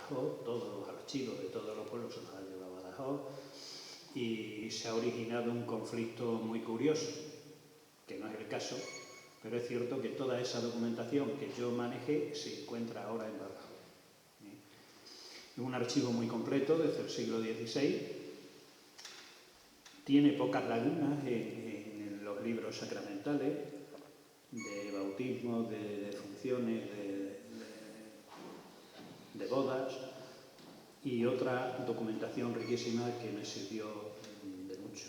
Badajoz, todos los archivos de todos los pueblos se los ha llevado a Badajoz y se ha originado un conflicto muy curioso, que no es el caso, pero es cierto que toda esa documentación que yo manejé se encuentra ahora en Badajoz. Es un archivo muy completo desde el siglo XVI, tiene pocas lagunas en los libros sacramentales, de bautismo, de funciones, de bodas y otra documentación riquísima que me sirvió de mucho.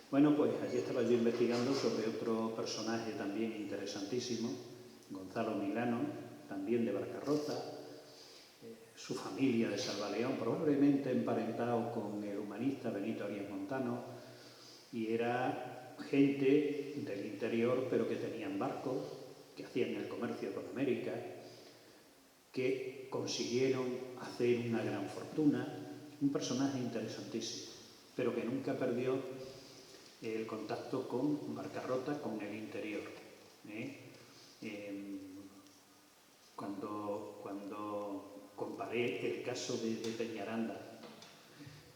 Bueno, pues allí estaba yo investigando sobre otro personaje también interesantísimo, Gonzalo Milano, también de Barcarrota, su familia de Salvaleón, probablemente emparentado con el humanista Benito Arias Montano, y era gente del interior, pero que tenían barcos, que hacían el comercio con América, que consiguieron hacer una gran fortuna, un personaje interesantísimo, pero que nunca perdió el contacto con Barcarrota, con el interior. Cuando comparé el caso de Peñaranda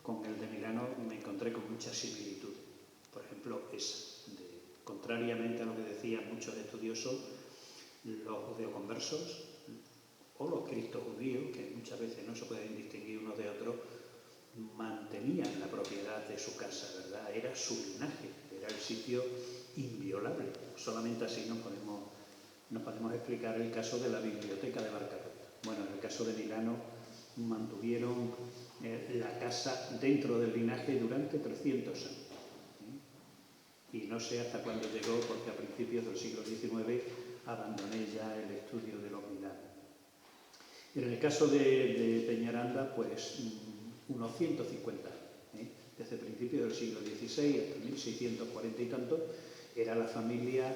con el de Milano, me encontré con mucha similitud. Por ejemplo, contrariamente a lo que decían muchos estudiosos, los judeoconversos o los cristos judíos, que muchas veces no se pueden distinguir unos de otros, mantenían la propiedad de su casa, ¿verdad? Era su linaje, era el sitio inviolable. Solamente así nos podemos explicar el caso de la biblioteca de Barcarrota. Bueno, en el caso de Milano mantuvieron la casa dentro del linaje durante 300 años. Y no sé hasta cuándo llegó, porque a principios del siglo XIX abandoné ya el estudio de los Milano. En el caso de Peñaranda, pues unos 150 años. Desde principios del siglo XVI hasta 1640 y tanto, era la familia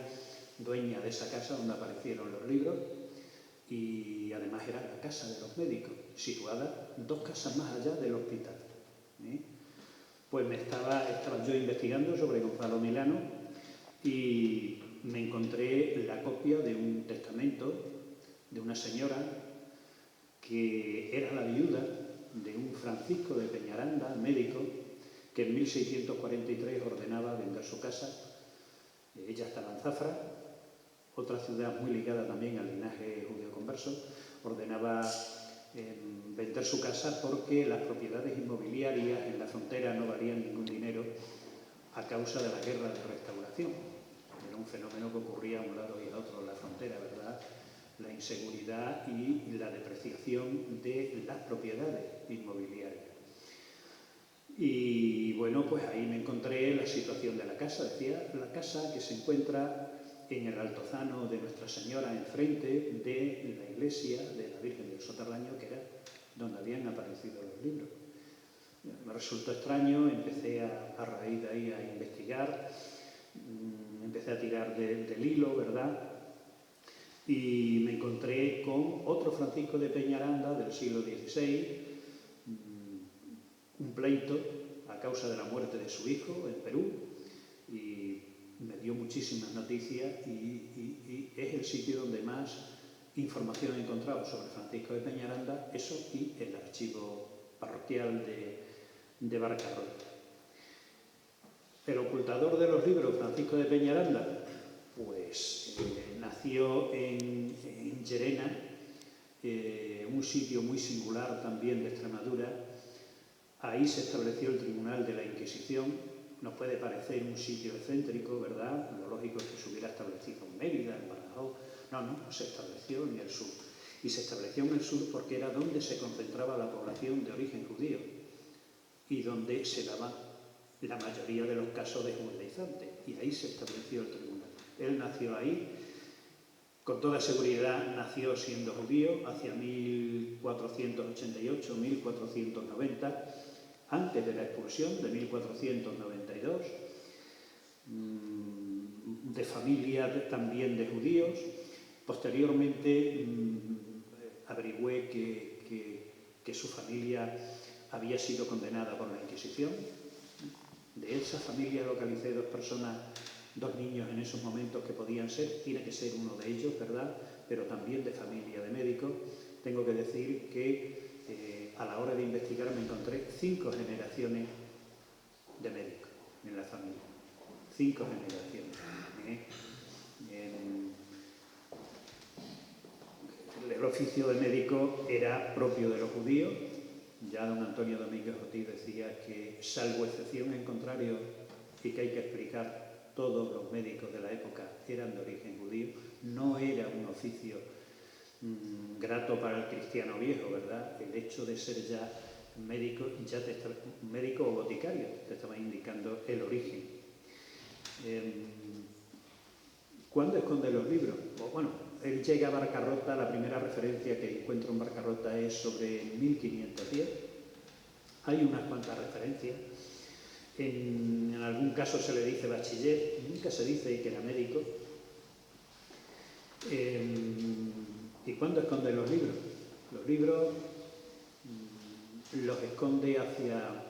dueña de esa casa donde aparecieron los libros, y además era la casa de los médicos, situada 2 casas más allá del hospital. Pues estaba yo investigando sobre Gonzalo Milano y me encontré la copia de un testamento de una señora que era la viuda de un Francisco de Peñaranda, médico, que en 1643 ordenaba vender su casa. Ella estaba en Zafra, otra ciudad muy ligada también al linaje judeo-converso, ordenaba vender su casa porque las propiedades inmobiliarias en la frontera no valían ningún dinero a causa de la guerra de restauración. Era un fenómeno que ocurría a un lado y al otro de la frontera, ¿verdad? La inseguridad y la depreciación de las propiedades inmobiliarias. Y bueno, pues ahí me encontré la situación de la casa. Decía, la casa que se encuentra en el altozano de Nuestra Señora, enfrente de la iglesia de la Virgen del Soterraño, que era donde habían aparecido los libros. Me resultó extraño, empecé a raíz de ahí a investigar, empecé a tirar del hilo, ¿verdad? Y me encontré con otro Francisco de Peñaranda del siglo XVI, un pleito a causa de la muerte de su hijo en Perú, y me dio muchísimas noticias y es el sitio donde más información he encontrado sobre Francisco de Peñaranda, eso y el archivo parroquial de Barcarrota. El ocultador de los libros, Francisco de Peñaranda, pues nació en Llerena, un sitio muy singular también de Extremadura. Ahí se estableció el Tribunal de la Inquisición. Nos puede parecer un sitio excéntrico, ¿verdad? Lo lógico es que se hubiera establecido en Mérida, en Badajoz. No se estableció en el sur. Y se estableció en el sur porque era donde se concentraba la población de origen judío y donde se daban la mayoría de los casos de judaizantes. Y ahí se estableció el tribunal. Él nació ahí, con toda seguridad nació siendo judío, hacia 1488, 1490, antes de la expulsión de 1492, de familia también de judíos. Posteriormente averigüé que su familia había sido condenada por la Inquisición. De esa familia localicé 2 personas, 2 niños en esos momentos que podían ser, tiene que ser uno de ellos, ¿verdad? Pero también de familia de médicos. Tengo tengo que decir que a la hora de investigar me encontré 5 generaciones de médicos en la familia. 5 generaciones. El oficio de médico era propio de los judíos. Ya don Antonio Domínguez Ortiz decía que, salvo excepción en contrario, y que hay que explicar, todos los médicos de la época eran de origen judío. No era un oficio grato para el cristiano viejo, ¿verdad? El hecho de ser ya médico, médico o boticario, te estaba indicando el origen. ¿Cuándo esconde los libros? Bueno, él llega a Barcarrota, la primera referencia que encuentro en Barcarrota es sobre 1510. Hay unas cuantas referencias. En algún caso se le dice bachiller, nunca se dice que era médico. ¿Y cuándo esconde los libros? Los libros los esconde hacia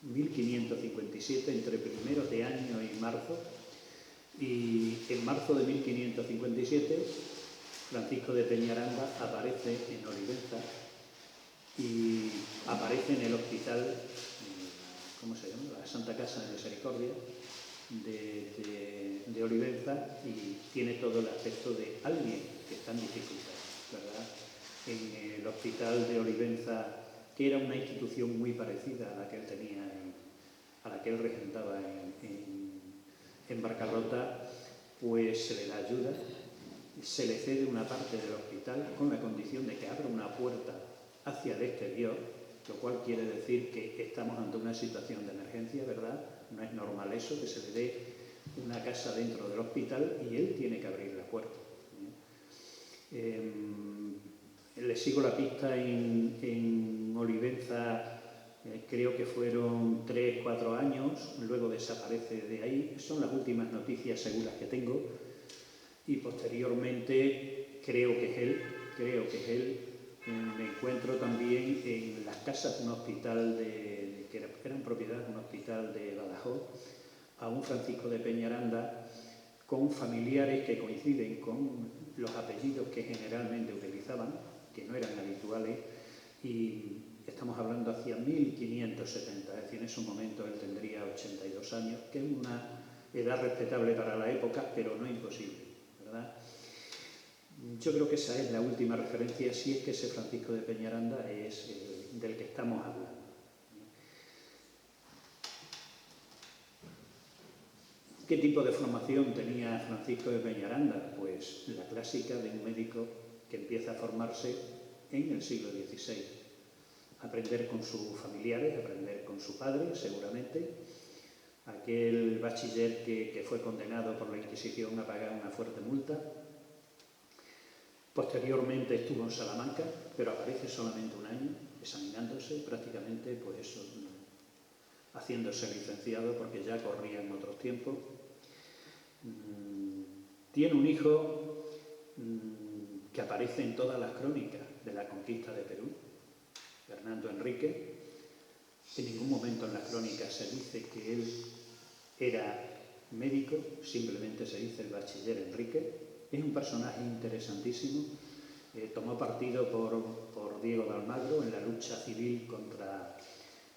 1557, entre primeros de año y marzo. Y en marzo de 1557, Francisco de Peñaranda aparece en Olivenza y aparece en el hospital, ¿cómo se llama? La Santa Casa de Misericordia de Olivenza, y tiene todo el aspecto de alguien que está en dificultades, ¿verdad? En el hospital de Olivenza, que era una institución muy parecida a la que él tenía, a la que él regentaba en Barcarrota, pues se le da ayuda, se le cede una parte del hospital con la condición de que abra una puerta hacia el exterior, lo cual quiere decir que estamos ante una situación de emergencia, ¿verdad? No es normal eso, que se le dé una casa dentro del hospital y él tiene que abrir la puerta. Le sigo la pista en Olivenza. Creo que fueron 3 o 4 años, luego desaparece de ahí. Son las últimas noticias seguras que tengo. Y posteriormente creo que es él. Me encuentro también en las casas de un hospital que eran propiedad de un hospital de Badajoz, a un Francisco de Peñaranda, con familiares que coinciden con los apellidos que generalmente utilizaban, que no eran habituales, y estamos hablando hacia 1570, es decir, en ese momento él tendría 82 años, que es una edad respetable para la época, pero no imposible, ¿verdad? Yo creo que esa es la última referencia, si es que ese Francisco de Peñaranda es del que estamos hablando. ¿Qué tipo de formación tenía Francisco de Peñaranda? Pues la clásica de un médico que empieza a formarse en el siglo XVI. Aprender con sus familiares, aprender con su padre, seguramente. Aquel bachiller que fue condenado por la Inquisición a pagar una fuerte multa. Posteriormente estuvo en Salamanca, pero aparece solamente un año, examinándose, prácticamente, pues eso, haciéndose licenciado, porque ya corrían otros tiempos. Tiene un hijo que aparece en todas las crónicas de la conquista de Perú, Fernando Enrique. En ningún momento en las crónicas se dice que él era médico, simplemente se dice el bachiller Enrique. Es un personaje interesantísimo. Tomó partido por Diego de Almagro en la lucha civil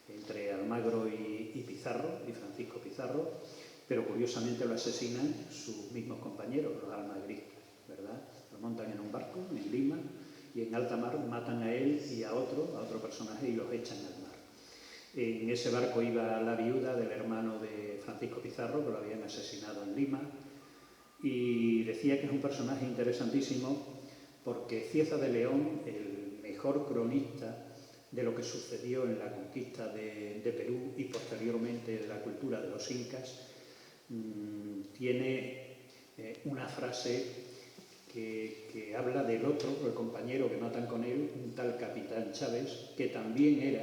entre Almagro y Pizarro, y Francisco Pizarro, pero curiosamente lo asesinan sus mismos compañeros, los almagristas, ¿verdad? Lo montan en un barco en Lima y en alta mar matan a él y a otro personaje, y los echan al mar. En ese barco iba la viuda del hermano de Francisco Pizarro, que lo habían asesinado en Lima, y decía que es un personaje interesantísimo porque Cieza de León, el mejor cronista de lo que sucedió en la conquista de Perú y posteriormente de la cultura de los incas, tiene una frase que habla del otro, el compañero que matan con él, un tal Capitán Chávez, que también era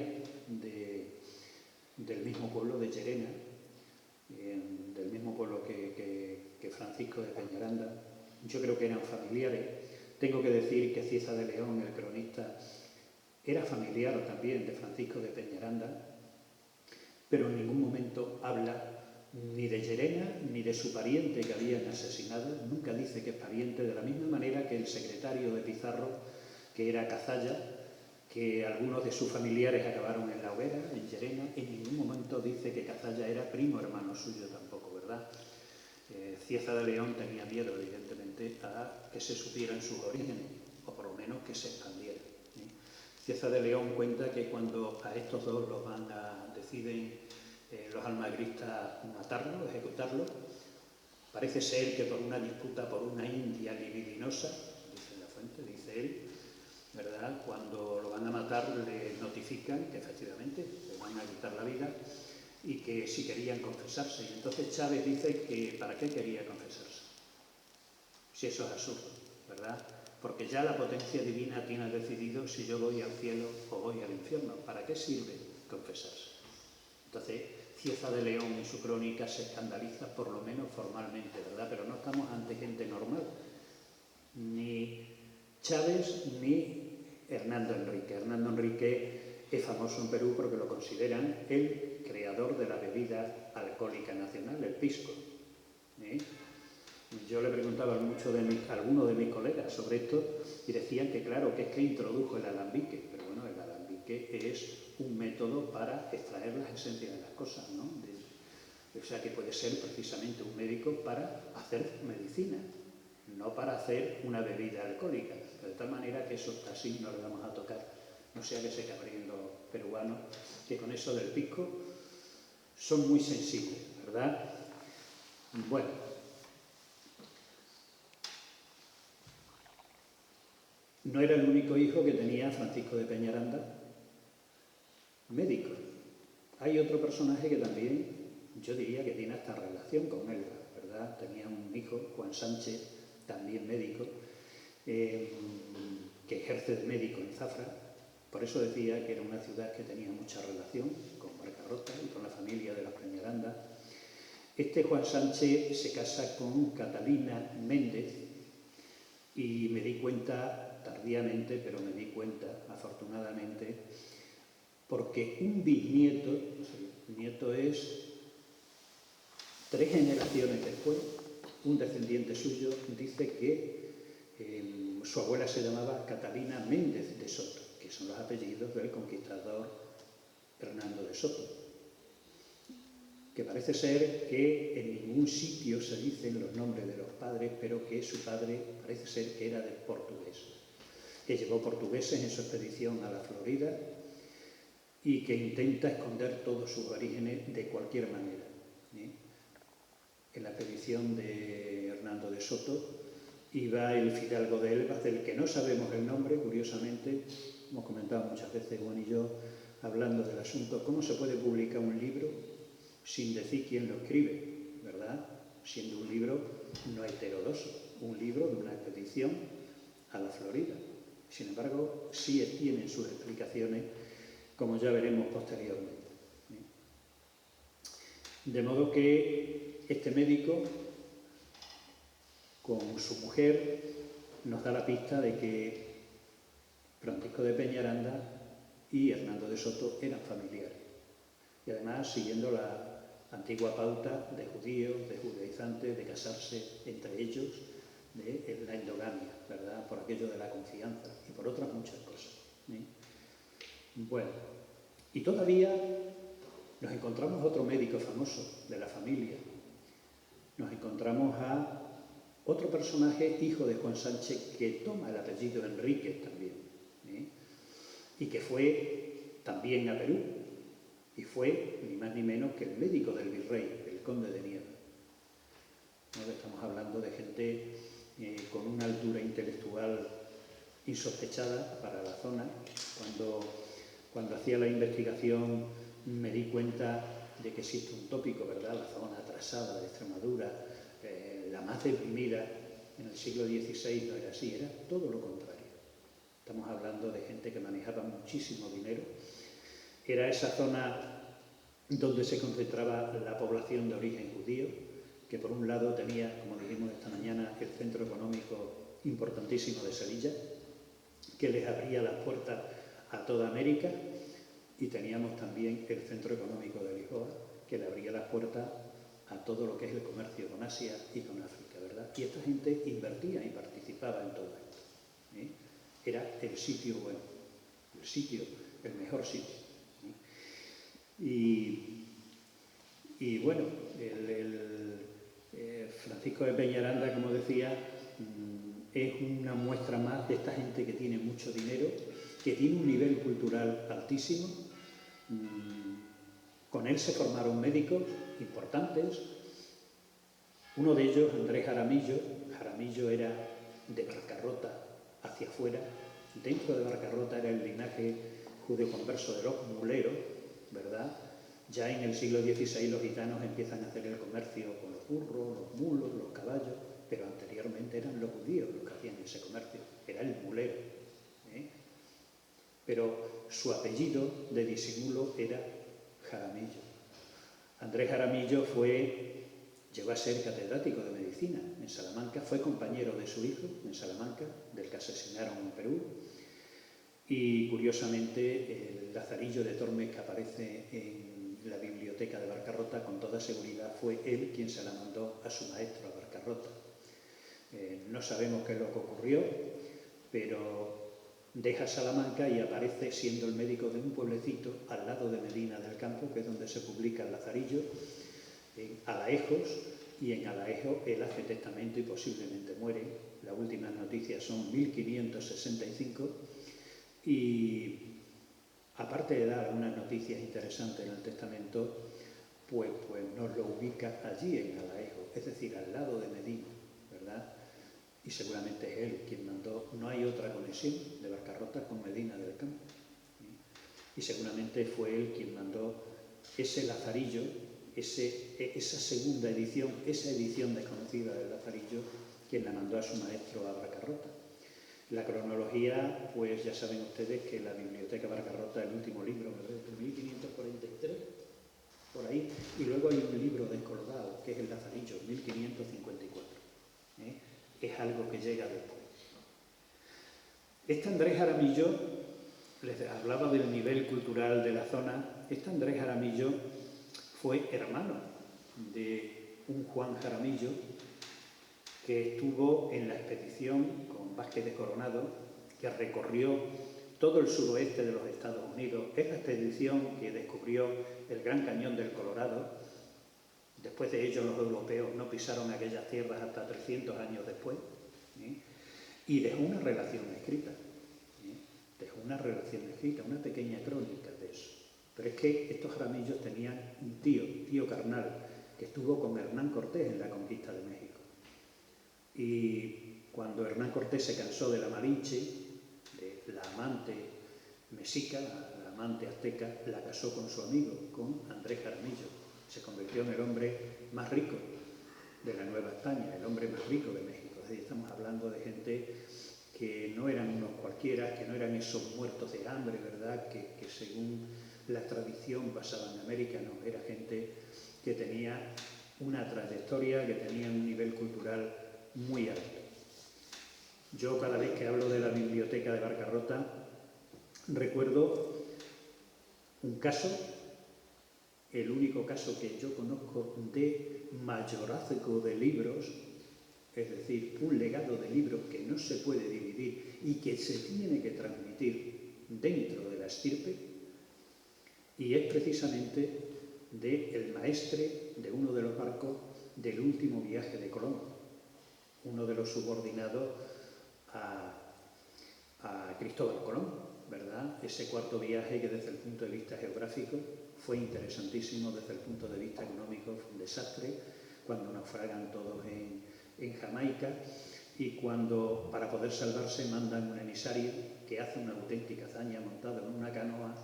del mismo pueblo de Llerena, del mismo pueblo que Francisco de Peñaranda. Yo creo que eran familiares. Tengo que decir que Cieza de León, el cronista, era familiar también de Francisco de Peñaranda, pero en ningún momento habla ni de Llerena ni de su pariente que habían asesinado. Nunca dice que es pariente, de la misma manera que el secretario de Pizarro que era Cazalla, que algunos de sus familiares acabaron en la hoguera, en Llerena. En ningún momento dice que Cazalla era primo hermano suyo tampoco, ¿verdad? Cieza de León tenía miedo, evidentemente, a que se supieran sus orígenes, o por lo menos que se expandieran. Cieza de León cuenta que cuando a estos dos los deciden los almagristas matarlos, ejecutarlos, parece ser que por una disputa por una india libidinosa, dice la fuente, dice él, ¿verdad? Cuando lo van a matar le notifican que efectivamente le van a quitar la vida y que si querían confesarse. Y entonces Chávez dice que ¿para qué quería confesarse? Si eso es absurdo, ¿verdad? Porque ya la potencia divina tiene decidido si yo voy al cielo o voy al infierno. ¿Para qué sirve confesarse? Entonces, Cieza de León en su crónica se escandaliza, por lo menos formalmente, ¿verdad? Pero no estamos ante gente normal. Ni Chávez ni Hernando Enrique. Hernando Enrique es famoso en Perú porque lo consideran el creador de la bebida alcohólica nacional, el pisco. Yo le preguntaba a algunos de mis colegas sobre esto y decían que claro, que es que introdujo el alambique, pero bueno, el alambique es un método para extraer las esencias de las cosas, ¿no? O sea que puede ser precisamente un médico para hacer medicina, no para hacer una bebida alcohólica, de tal manera que eso así no le vamos a tocar, no sea que se cabríen los peruanos, que con eso del pisco son muy sensibles, ¿verdad? Bueno, no era el único hijo que tenía Francisco de Peñaranda, médico. Hay otro personaje que también, yo diría que tiene hasta relación con él, ¿verdad? Tenía un hijo, Juan Sánchez, también médico, que ejerce de médico en Zafra. Por eso decía que era una ciudad que tenía mucha relación con Barcarrota y con la familia de los Peñaranda. Este Juan Sánchez se casa con Catalina Méndez y me di cuenta tardíamente, pero me di cuenta afortunadamente, porque un bisnieto, el nieto es 3 generaciones después, un descendiente suyo dice que su abuela se llamaba Catalina Méndez de Soto, que son los apellidos del conquistador Hernando de Soto. Que parece ser que en ningún sitio se dicen los nombres de los padres, pero que su padre parece ser que era de portugués, que llevó portugueses en su expedición a la Florida y que intenta esconder todos sus orígenes de cualquier manera. En la expedición de Hernando de Soto iba el fidalgo de Elvas, del que no sabemos el nombre, curiosamente, hemos comentado muchas veces Juan y yo, hablando del asunto, ¿cómo se puede publicar un libro sin decir quién lo escribe, ¿verdad? Siendo un libro no heterodoxo, un libro de una expedición a la Florida. Sin embargo, sí tienen sus explicaciones, como ya veremos posteriormente. De modo que este médico, con su mujer, nos da la pista de que Francisco de Peñaranda y Hernando de Soto eran familiares. Y además, siguiendo la antigua pauta de judíos, de judaizantes, de casarse entre ellos, de la endogamia, ¿verdad? Por aquello de la confianza y por otras muchas cosas. Bueno, y todavía nos encontramos otro médico famoso de la familia. Nos encontramos a otro personaje, hijo de Juan Sánchez, que toma el apellido Enríquez también, y que fue también a Perú, y fue ni más ni menos que el médico del virrey, el conde de Nieva. ¿No? Estamos hablando de gente con una altura intelectual insospechada para la zona. Cuando hacía la investigación me di cuenta de que existe un tópico, ¿verdad? La zona atrasada de Extremadura, la más deprimida en el siglo XVI no era así, era todo lo contrario. Estamos hablando de gente que manejaba muchísimo dinero. Era esa zona donde se concentraba la población de origen judío, que por un lado tenía, como dijimos esta mañana, el centro económico importantísimo de Sevilla, que les abría las puertas a toda América, y teníamos también el centro económico de Lisboa, que le abría las puertas a todo lo que es el comercio con Asia y con África, ¿verdad? Y esta gente invertía y participaba en todo esto. era el sitio bueno, el sitio, el mejor sitio. Y bueno, Francisco de Peñaranda, como decía, es una muestra más de esta gente que tiene mucho dinero, que tiene un nivel cultural altísimo. Con él se formaron médicos importantes. Uno de ellos, Andrés Jaramillo. Jaramillo era de Barcarrota hacia afuera. Dentro de Barcarrota era el linaje judeoconverso de los muleros, ¿verdad? Ya en el siglo XVI los gitanos empiezan a hacer el comercio con los burros, los mulos, los caballos, pero anteriormente eran los judíos los que hacían ese comercio, era el mulero. Pero su apellido de disimulo era Jaramillo. Andrés Jaramillo llegó a ser catedrático de medicina en Salamanca, fue compañero de su hijo en Salamanca, del que asesinaron en Perú, y curiosamente el Lazarillo de Tormes que aparece en la biblioteca de Barcarrota, con toda seguridad fue él quien se la mandó a su maestro a Barcarrota. No sabemos qué es lo que ocurrió, pero deja Salamanca y aparece siendo el médico de un pueblecito al lado de Medina del Campo, que es donde se publica el Lazarillo, en Alaejos, y en Alaejos él hace testamento y posiblemente muere. Las últimas noticias son 1565 y aparte de dar algunas noticias interesantes en el testamento, pues nos lo ubica allí en Alaejos, es decir, al lado de Medina, ¿verdad? Y seguramente es él quien mandó, no hay otra conexión de Barcarrota con Medina del Campo. Y seguramente fue él quien mandó ese Lazarillo, esa segunda edición, esa edición desconocida del Lazarillo, quien la mandó a su maestro a Barcarrota. La cronología, pues ya saben ustedes que la Biblioteca Barcarrota, el último libro, de 1543, por ahí, y luego hay un libro descolgado, que es el Lazarillo, 1554. Es algo que llega después. Este Andrés Jaramillo, les hablaba del nivel cultural de la zona, este Andrés Jaramillo fue hermano de un Juan Jaramillo que estuvo en la expedición con Vázquez de Coronado, que recorrió todo el suroeste de los Estados Unidos. Es la expedición que descubrió el Gran Cañón del Colorado. Después de ello, los europeos no pisaron aquellas tierras hasta 300 años después. Y dejó una relación escrita. Dejó una relación escrita, una pequeña crónica de eso. Pero es que estos Jaramillos tenían un tío carnal, que estuvo con Hernán Cortés en la conquista de México. Y cuando Hernán Cortés se cansó de la Malinche, de la amante mexica, la amante azteca, la casó con su amigo, con Andrés Jaramillo. Se convirtió en el hombre más rico de la Nueva España, el hombre más rico de México. Es decir, estamos hablando de gente que no eran unos cualquiera, que no eran esos muertos de hambre, ¿verdad?, que según la tradición pasaba en América, no, era gente que tenía una trayectoria, que tenía un nivel cultural muy alto. Yo cada vez que hablo de la biblioteca de Barcarrota recuerdo un caso, el único caso que yo conozco de mayorazgo de libros, es decir, un legado de libros que no se puede dividir y que se tiene que transmitir dentro de la estirpe, y es precisamente del maestre de uno de los barcos del último viaje de Colón, uno de los subordinados a Cristóbal Colón, ¿verdad? Ese cuarto viaje que desde el punto de vista geográfico fue interesantísimo, desde el punto de vista económico fue un desastre, cuando naufragan todos en Jamaica y cuando para poder salvarse mandan un emisario que hace una auténtica hazaña montado en una canoa,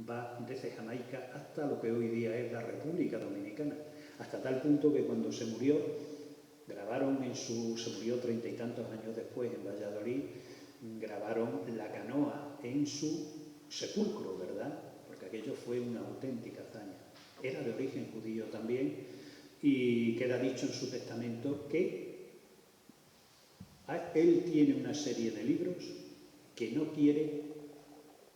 va desde Jamaica hasta lo que hoy día es la República Dominicana, hasta tal punto que cuando se murió, se murió 30 y tantos años después en Valladolid, grabaron la canoa en su sepulcro, ¿verdad? Porque aquello fue una auténtica hazaña. Era de origen judío también y queda dicho en su testamento que él tiene una serie de libros que no quiere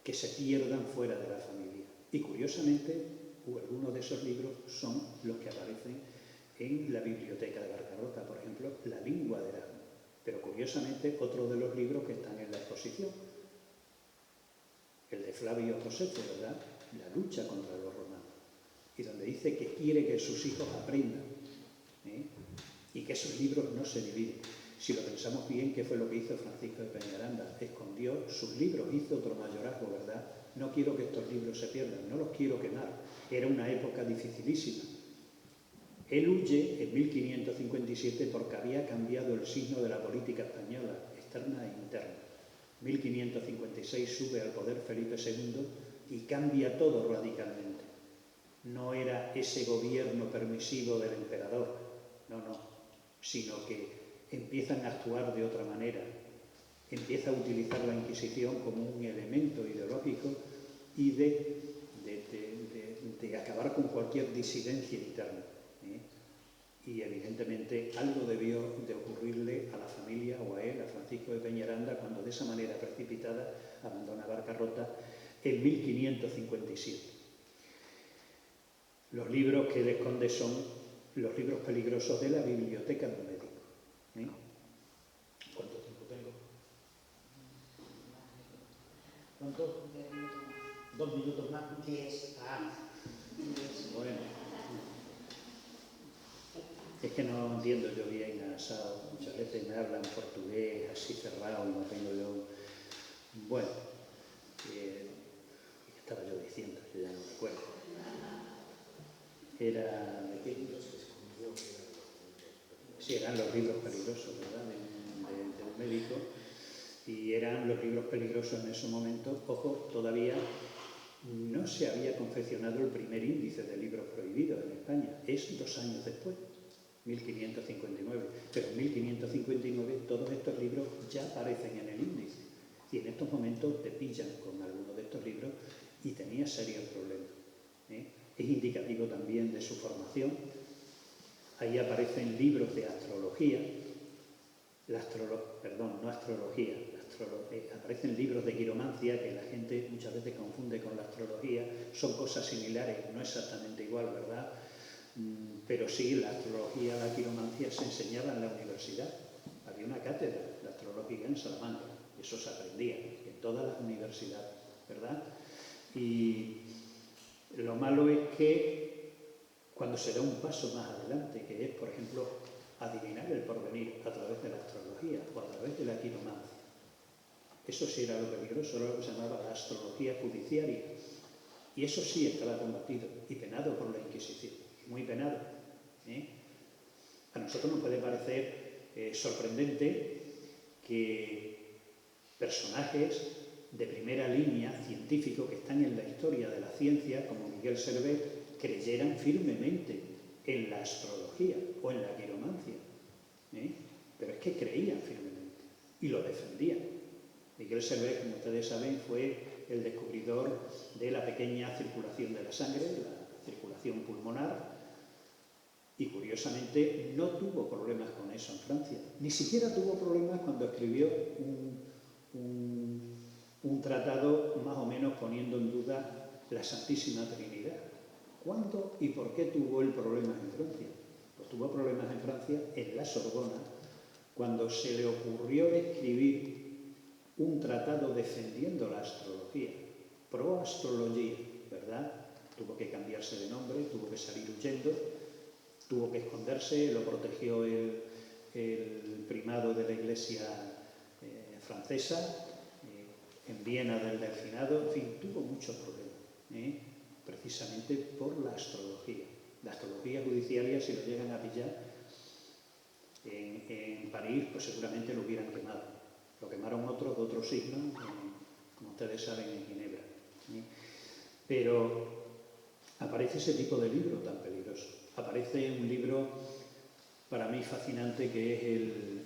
que se pierdan fuera de la familia. Y curiosamente, algunos de esos libros son los que aparecen en la biblioteca de Barcarrota, por ejemplo, La lengua de Erasmo. Pero curiosamente, otro de los libros que están en la exposición, el de Flavio Josefo, ¿verdad? La lucha contra los romanos. Y donde dice que quiere que sus hijos aprendan, ¿eh? Y que esos libros no se dividen. Si lo pensamos bien, ¿qué fue lo que hizo Francisco de Peñaranda? Escondió sus libros, hizo otro mayorazgo, ¿verdad? No quiero que estos libros se pierdan, no los quiero quemar. Era una época dificilísima. Él huye en 1557 porque había cambiado el signo de la política española, externa e interna. 1556 sube al poder Felipe II y cambia todo radicalmente. No era ese gobierno permisivo del emperador, no, sino que empiezan a actuar de otra manera. Empieza a utilizar la Inquisición como un elemento ideológico y de acabar con cualquier disidencia interna. Y evidentemente algo debió de ocurrirle a la familia o a él, a Francisco de Peñaranda, cuando de esa manera precipitada abandona Barcarrota en 1557. Los libros que él esconde son los libros peligrosos de la biblioteca del médico. ¿Cuánto tiempo tengo? ¿Cuánto? 2 minutos más. 10. Bueno. Es que no entiendo yo bien a Asao. Muchas veces me hablan portugués así cerrado y no tengo yo... Bueno, ¿qué estaba yo diciendo? Yo ya no me acuerdo. Era... ¿de qué libros se escondió? Sí, eran los libros peligrosos, ¿verdad? De un médico. Y eran los libros peligrosos en ese momento. Ojo, todavía no se había confeccionado el primer índice de libros prohibidos en España. Es 2 años después. 1559, pero en 1559 todos estos libros ya aparecen en el índice y en estos momentos te pillan con alguno de estos libros y tenía serios problemas. Es indicativo también de su formación. Ahí aparecen libros de astrología, aparecen libros de quiromancia que la gente muchas veces confunde con la astrología, son cosas similares, no exactamente igual, ¿verdad? Pero sí, la astrología, la quiromancia se enseñaba en la universidad. Había una cátedra de astrología en Salamanca, eso se aprendía en todas las universidades, ¿verdad? Y lo malo es que cuando se da un paso más adelante, que es, por ejemplo, adivinar el porvenir a través de la astrología o a través de la quiromancia, eso sí era lo peligroso, era lo que se llamaba la astrología judiciaria. Y eso sí estaba combatido y penado por la Inquisición. Muy penado. A nosotros nos puede parecer sorprendente que personajes de primera línea científicos que están en la historia de la ciencia, como Miguel Servet, creyeran firmemente en la astrología o en la quiromancia. Pero es que creían firmemente y lo defendían. Miguel Servet, como ustedes saben, fue el descubridor de la pequeña circulación de la sangre, la circulación pulmonar, y curiosamente no tuvo problemas con eso en Francia. Ni siquiera tuvo problemas cuando escribió un tratado más o menos poniendo en duda la Santísima Trinidad. ¿Cuándo y por qué tuvo él problemas en Francia? Pues tuvo problemas en Francia, en la Sorbona, cuando se le ocurrió escribir un tratado defendiendo la astrología, pro-astrología, ¿verdad? Tuvo que cambiarse de nombre, tuvo que salir huyendo, tuvo que esconderse, lo protegió el primado de la Iglesia francesa, en Viena del Delfinado, en fin, tuvo muchos problemas, precisamente por la astrología. La astrología judiciaria, si lo llegan a pillar en París, pues seguramente lo hubieran quemado. Lo quemaron otros de otros signos, como ustedes saben, en Ginebra. Pero aparece ese tipo de libro tan peligroso. Aparece un libro para mí fascinante que es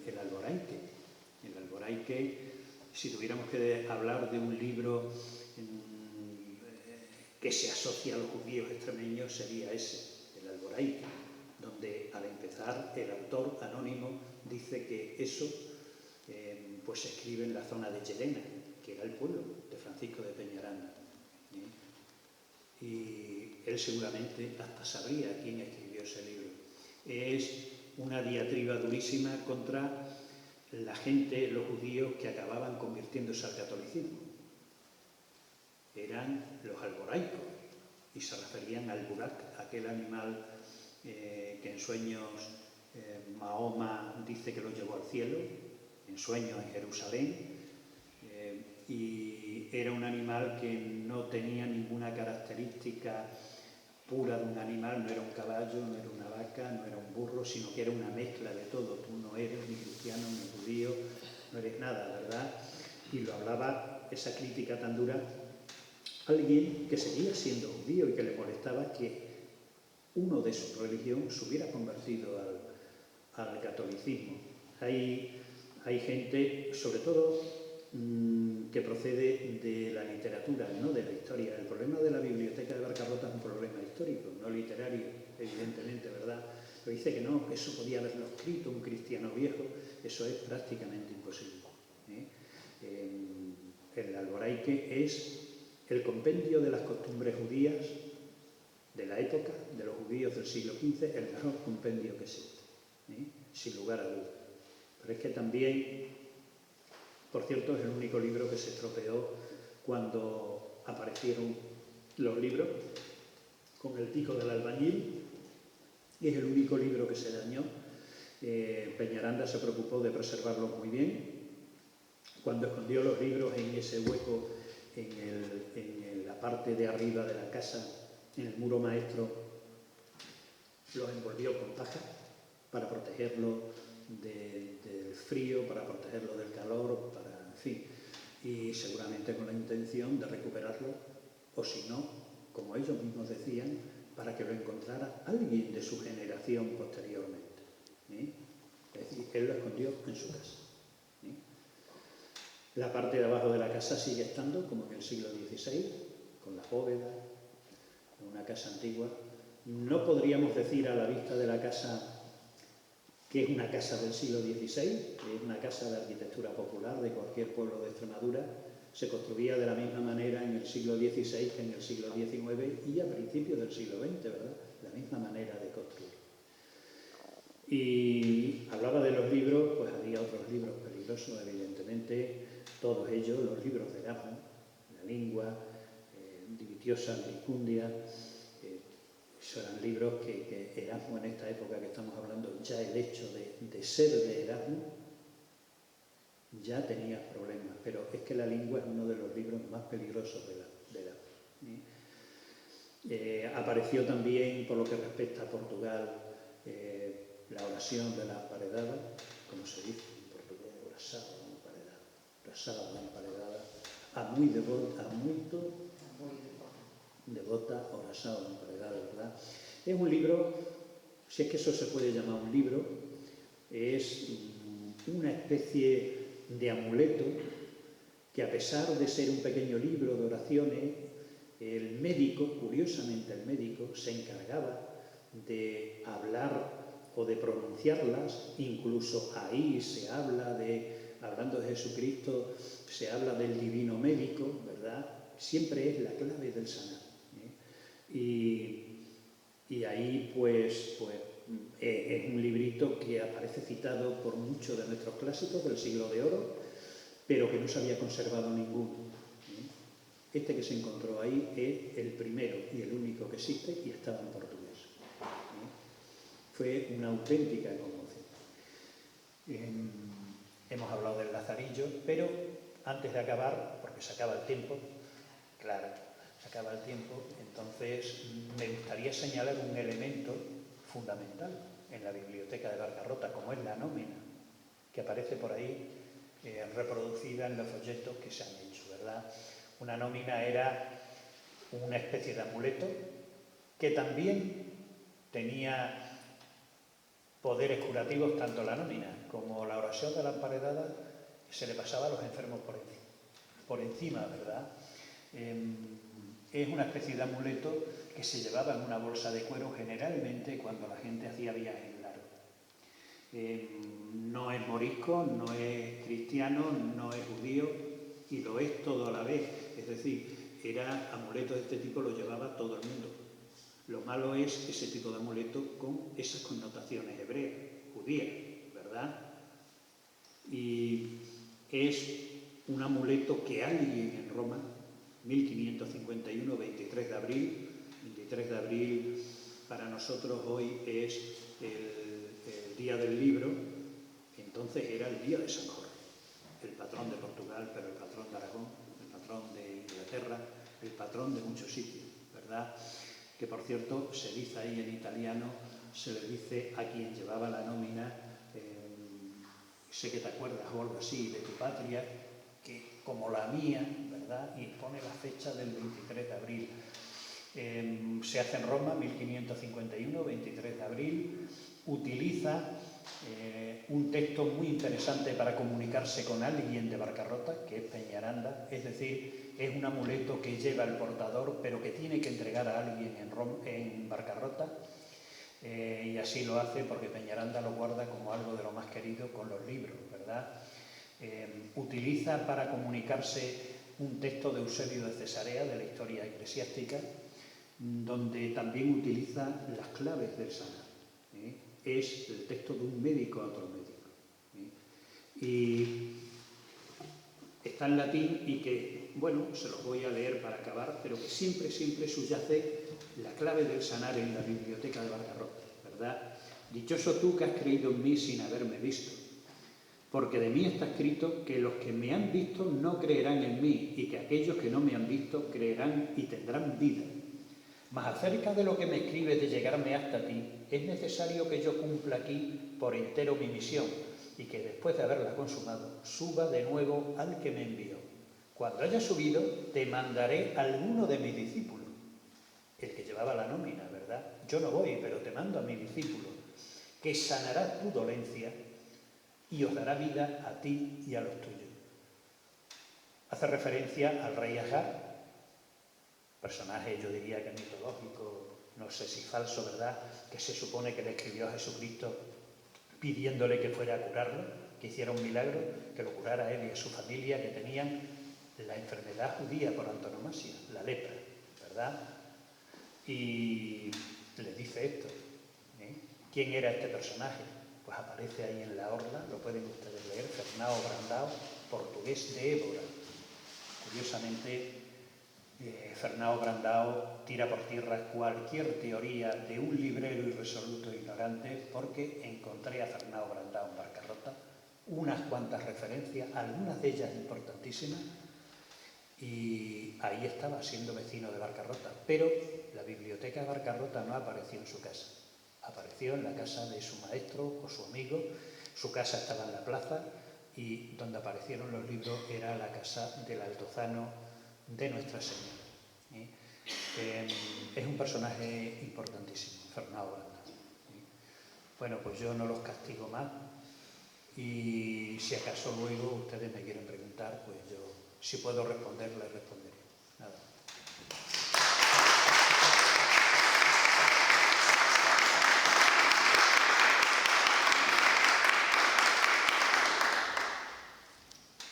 el Alboraique. El Alboraique, si tuviéramos que hablar de un libro que se asocia a los judíos extremeños, sería ese, el Alboraique, donde al empezar el autor anónimo dice que eso pues se escribe en la zona de Llerena, que era el pueblo de Francisco de Peñaranda. Y él seguramente hasta sabría quién escribió ese libro. Es una diatriba durísima contra la gente, los judíos que acababan convirtiéndose al catolicismo. Eran los alboraicos y se referían al burak, aquel animal que en sueños Mahoma dice que lo llevó al cielo, en sueños en Jerusalén, y era un animal que no tenía ninguna característica pura de un animal, no era un caballo, no era una vaca, no era un burro, sino que era una mezcla de todo. Tú no eres ni cristiano, ni judío, no eres nada, ¿verdad? Y lo hablaba, esa crítica tan dura, alguien que seguía siendo judío y que le molestaba que uno de su religión se hubiera convertido al catolicismo. Hay gente, sobre todo, que procede de la literatura, no de la historia. El problema de la biblioteca de Barcarrota es un problema histórico, no literario, evidentemente, ¿verdad? Pero dice que no, que eso podía haberlo escrito un cristiano viejo, eso es prácticamente imposible. El alboraique es el compendio de las costumbres judías de la época, de los judíos del siglo XV, el mejor compendio que existe, sin lugar a dudas. Pero es que también, por cierto, es el único libro que se estropeó cuando aparecieron los libros con el tico del albañil, y es el único libro que se dañó. Peñaranda se preocupó de preservarlos muy bien. Cuando escondió los libros en ese hueco, en la parte de arriba de la casa, en el muro maestro, los envolvió con paja para protegerlo del frío, para protegerlo del calor, en fin, y seguramente con la intención de recuperarlo, o si no, como ellos mismos decían, para que lo encontrara alguien de su generación posteriormente. Es decir, él lo escondió en su casa. La parte de abajo de la casa sigue estando como en el siglo XVI, con la bóveda, una casa antigua. No podríamos decir a la vista de la casa que es una casa del siglo XVI, que es una casa de arquitectura popular de cualquier pueblo de Extremadura. Se construía de la misma manera en el siglo XVI que en el siglo XIX y a principios del siglo XX, ¿verdad? La misma manera de construir. Y hablaba de los libros, pues había otros libros peligrosos, evidentemente, todos ellos, los libros de Erasmo, La Lingua, Divitiosa, Licundia, esos eran libros que Erasmo, en esta época que estamos hablando, ya el hecho de ser de Erasmo ya tenía problemas, pero es que La Lingua es uno de los libros más peligrosos de Erasmo. Apareció también, por lo que respecta a Portugal, la oración de la emparedada, como se dice en portugués, orasada da emparedada, a muy devota, orasada da emparedada, ¿verdad? Es un libro, si es que eso se puede llamar un libro, es una especie de amuleto que, a pesar de ser un pequeño libro de oraciones, el médico, curiosamente el médico, se encargaba de hablar o de pronunciarlas. Incluso ahí se habla hablando de Jesucristo, se habla del divino médico, ¿verdad? Siempre es la clave del sanar. Y ahí pues es un librito que aparece citado por muchos de nuestros clásicos del siglo de oro, pero que no se había conservado ninguno. Este que se encontró ahí es el primero y el único que existe y estaba en portugués. Fue una auténtica conmoción. Hemos hablado del Lazarillo, pero antes de acabar, porque se acaba el tiempo, claro, se acaba el tiempo, entonces me gustaría señalar un elemento fundamental en la biblioteca de Barcarrota, como es la nómina, que aparece por ahí reproducida en los folletos que se han hecho, ¿verdad? Una nómina era una especie de amuleto que también tenía poderes curativos, tanto la nómina como la oración de la emparedada, se le pasaba a los enfermos por encima, ¿verdad? Es una especie de amuleto que se llevaba en una bolsa de cuero generalmente cuando la gente hacía viajes largos. No es morisco, no es cristiano, no es judío y lo es todo a la vez. Es decir, amuletos de este tipo lo llevaba todo el mundo. Lo malo es ese tipo de amuleto con esas connotaciones hebreas, judías, ¿verdad? y es un amuleto que alguien en Roma, 1551, 23 de abril, 23 de abril para nosotros hoy es el día del libro, entonces era el día de San Jorge, el patrón de Portugal, pero el patrón de Aragón, el patrón de Inglaterra, el patrón de muchos sitios, ¿verdad? Que por cierto se dice ahí en italiano, se le dice a quien llevaba la nómina, sé que te acuerdas o algo así, de tu patria, que como la mía, ¿verdad? Y pone la fecha del 23 de abril. Se hace en Roma, 1551, 23 de abril, utiliza un texto muy interesante para comunicarse con alguien de Barcarrota, que es Peñaranda, es decir, es un amuleto que lleva el portador, pero que tiene que entregar a alguien en Barcarrota, y así lo hace porque Peñaranda lo guarda como algo de lo más querido con los libros, ¿verdad? Utiliza para comunicarse un texto de Eusebio de Cesarea, de la historia eclesiástica, donde también utiliza las claves del sanar. Es el texto de un médico a otro médico. Y está en latín y que, bueno, se los voy a leer para acabar, pero que siempre, siempre subyace la clave del sanar en la biblioteca de Barcarrota, ¿verdad? Dichoso tú que has creído en mí sin haberme visto, porque de mí está escrito que los que me han visto no creerán en mí y que aquellos que no me han visto creerán y tendrán vida. Mas acerca de lo que me escribes de llegarme hasta ti, es necesario que yo cumpla aquí por entero mi misión y que después de haberla consumado, suba de nuevo al que me envió. Cuando haya subido, te mandaré a alguno de mis discípulos, el que llevaba la nómina, ¿verdad? Yo no voy, pero te mando a mi discípulo, que sanará tu dolencia y os dará vida a ti y a los tuyos. Hace referencia al rey Agar, personaje, yo diría que mitológico, no sé si falso, ¿verdad?, que se supone que le escribió a Jesucristo pidiéndole que fuera a curarlo, que hiciera un milagro, que lo curara a él y a su familia, que tenían la enfermedad judía por antonomasia, la lepra, ¿verdad? Y le dice esto, ¿Quién era este personaje? Pues aparece ahí en la orla, lo pueden ustedes leer, Fernão Brandão, portugués de Évora. Curiosamente, Fernão Brandão tira por tierra cualquier teoría de un librero irresoluto e ignorante, porque encontré a Fernão Brandão en Barcarrota unas cuantas referencias, algunas de ellas importantísimas, y ahí estaba siendo vecino de Barcarrota, pero la biblioteca de Barcarrota no apareció en su casa, apareció en la casa de su maestro o su amigo. Su casa estaba en la plaza y donde aparecieron los libros era la casa del altozano de Nuestra Señora. Es un personaje importantísimo, Fernão Brandão. Bueno, pues yo no los castigo más y si acaso luego ustedes me quieren preguntar, pues yo, si puedo responder, les responderé.